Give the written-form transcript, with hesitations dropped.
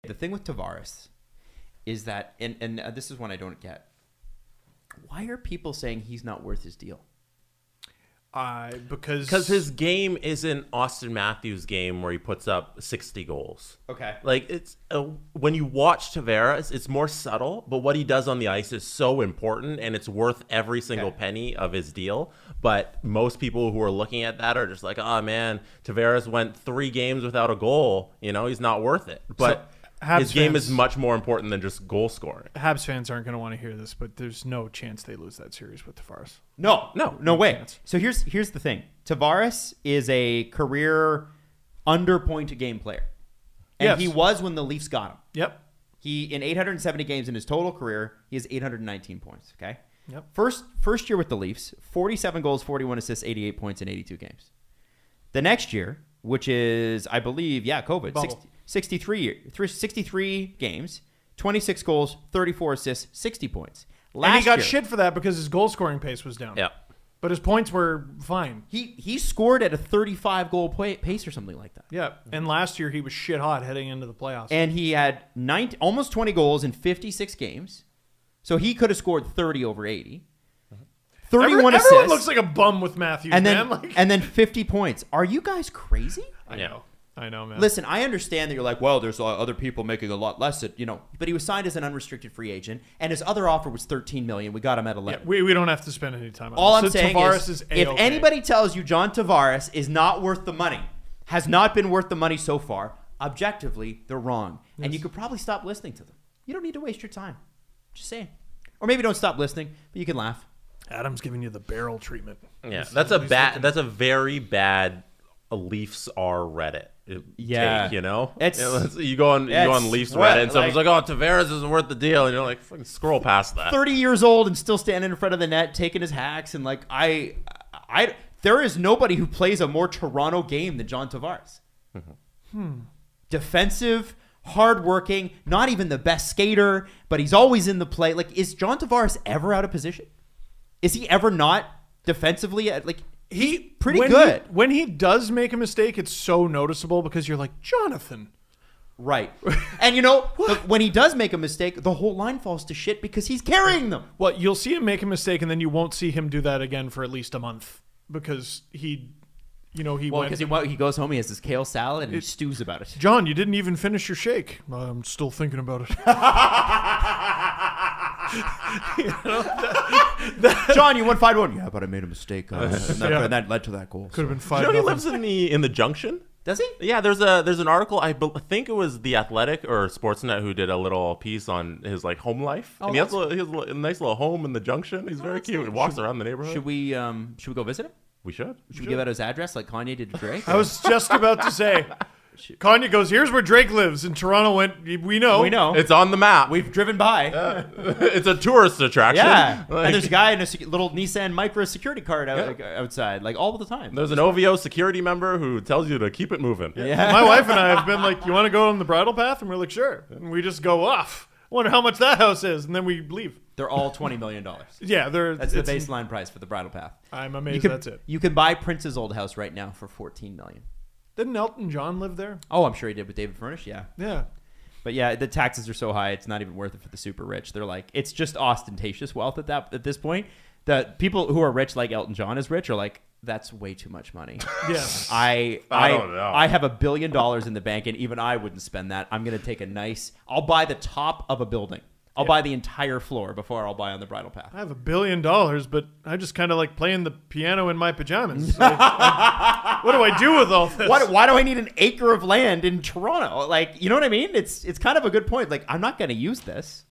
the thing with Tavares is that, and this is one I don't get. Why are people saying he's not worth his deal? Because his game isn't Austin Matthews' game where he puts up 60 goals. Okay. Like, it's when you watch Tavares, it's more subtle, but what he does on the ice is so important, and it's worth every single penny of his deal. But most people who are looking at that are just like, oh, man, Tavares went 3 games without a goal. You know, he's not worth it. But his game is much more important than just goal scoring. Habs fans aren't going to want to hear this, but there's no chance they lose that series with Tavares. No way. Chance. So here's the thing. Tavares is a career under-point game player. And he was when the Leafs got him. Yep. He, in 870 games in his total career, he has 819 points, okay? Yep. First year with the Leafs, 47 goals, 41 assists, 88 points in 82 games. The next year, which is, I believe, COVID, 63 games, 26 goals, 34 assists, 60 points. And he got shit for that because his goal scoring pace was down. Yeah. But his points were fine. He scored at a 35 goal pace or something like that. Yeah. And last yeyear he was shit hot heading into the playoffs. And he had almost 20 goals in 56 games. So he could have scored 30 over 80. 31 assists. Everyone looks like a bum with Matthews, and then, man. and then 50 points. Are you guys crazy? I know, man. Listen, I understand that you're like, well, there's other people making a lot less, but he was signed as an unrestricted free agent, and his other offer was $13 million. We got him at 11. Yeah, we don't have to spend any time on All this. I'm saying Tavares is, A-okay. if anybody tells you John Tavares is not worth the money, has not been worth the money so far, objectively, they're wrong. Yes. And you could probably stop listening to them. You don't need to waste your time. Just saying. Or maybe don't stop listening, but you can laugh. Adam's giving you the barrel treatment. Yeah, that's a very bad Leafs are Reddit. Take, you know, you go on Leafs Reddit, and someone's like, "Oh, Tavares isn't worth the deal," and you're like, "Fucking scroll past that." 30 years old and still standing in front of the net, taking his hacks, and like there is nobody who plays a more Toronto game than John Tavares. Defensive, hardworking, not even the best skater, but he's always in the play. Like, is John Tavares ever out of position? Is he ever not defensively He's pretty good. When he does make a mistake, it's so noticeable because you're like, Jonathan. Right. And when he does make a mistake, the whole line falls to shit because he's carrying them. Well, you'll see him make a mistake, and then you won't see him do that again for at least a month because he goes home, he has his kale salad, and he stews about it. John, you didn't even finish your shake. I'm still thinking about it. John, you won 5-1. Yeah, but I made a mistake, and that led to that goal. Could have been 5. He lives in the Junction. Does he? Yeah, there's an article. I think it was The Athletic or Sportsnet who did a little piece on his home life. And he has a nice little home in the Junction. He's very cute. He walks around the neighborhood. Should we go visit him? We should. Should we give out his address like Kanye did to Drake? I was just about to say. Kanye goes, here's where Drake lives. And Toronto went, we know. It's on the map. We've driven by. It's a tourist attraction. Yeah. And there's a guy in a little Nissan Micra security card outside, all the time. There's an OVO security member who tells you to keep it moving. Yeah. My wife and I have been like, you want to go on the bridle path? And we're like, sure. And we just go off. Wonder how much that house is. And then we leave. They're all $20 million. Yeah. That's the baseline price for the bridle path. I'm amazed that's it. You can buy Prince's old house right now for $14 million. Didn't Elton John live there? Oh, I'm sure he did with David Furnish, yeah. Yeah. But yeah, the taxes are so high, it's not even worth it for the super rich. They're like, it's just ostentatious wealth at this point. The people who are rich, like Elton John is rich, are like, that's way too much money. Yeah. I don't know. I have $1 billion in the bank, and even I wouldn't spend that. I'm going to take I'll buy the top of a building. I'll buy the entire floor before I'll buy on the bridle path. I have $1 billion, but I just kind of like playing the piano in my pajamas. What do I do with all this? Why do I need an acre of land in Toronto? You know what I mean? It's kind of a good point. I'm not going to use this.